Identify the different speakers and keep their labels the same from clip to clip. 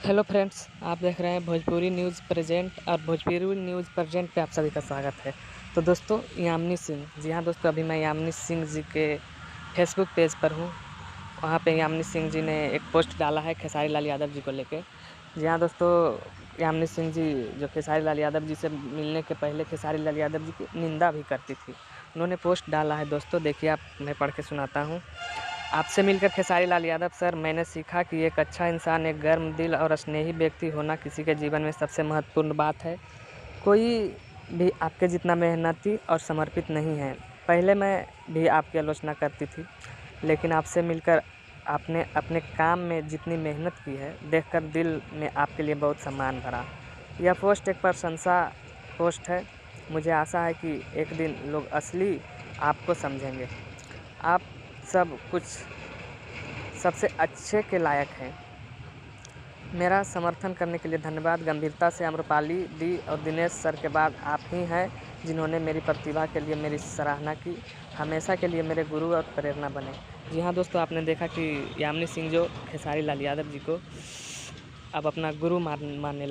Speaker 1: Hello friends, आप देख रहे हैं भोजपुरी न्यूज़ प्रेजेंट और भोजपुरी न्यूज़ प्रेजेंट पे आप सभी का स्वागत है। तो दोस्तों, यामिनी सिंह, जी हाँ दोस्तों, अभी मैं यामिनी सिंह जी के फेसबुक पेज पर हूँ। वहाँ पे यामिनी सिंह जी ने एक पोस्ट डाला है खेसारी लाल यादव जी को लेके। जी हाँ दोस्तों, यामिनी सिंह जी जो खेसारी लाल यादव जी से मिलने के पहले खेसारी लाल यादव जी की निंदा भी करती थी। उन्होंने पोस्ट डाला है दोस्तों, देखिए आप, मैं पढ़ के सुनाता हूँ। आपसे मिलकर खेसारी लाल यादव सर, मैंने सीखा कि एक अच्छा इंसान, एक गर्म दिल और स्नेही व्यक्ति होना किसी के जीवन में सबसे महत्वपूर्ण बात है। कोई भी आपके जितना मेहनती और समर्पित नहीं है। पहले मैं भी आपकी आलोचना करती थी, लेकिन आपसे मिलकर आपने अपने काम में जितनी मेहनत की है, देखकर दिल में आपके लिए बहुत सम्मान भरा। यह पोस्ट एक प्रशंसा पोस्ट है। मुझे आशा है कि एक दिन लोग असली आपको समझेंगे। आप सब कुछ सबसे अच्छे के लायक हैं। मेरा समर्थन करने के लिए धन्यवाद। गंभीरता से आम्रपाली दी और दिनेश सर के बाद आप ही हैं जिन्होंने मेरी प्रतिभा के लिए मेरी सराहना की। हमेशा के लिए मेरे गुरु और प्रेरणा बने। जी हाँ दोस्तों, आपने देखा कि यामिनी सिंह जो खेसारी लाल यादव जी को अब अपना गुरु मानने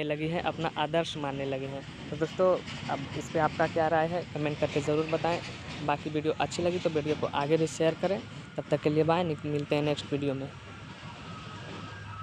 Speaker 1: लगी है, अपना आदर्श मानने लगे हैं। तो दोस्तों, अब इस पे आपका क्या राय है, कमेंट करके ज़रूर बताएं। बाकी वीडियो अच्छी लगी तो वीडियो को आगे भी शेयर करें। तब तक के लिए बाय, मिलते हैं नेक्स्ट वीडियो में।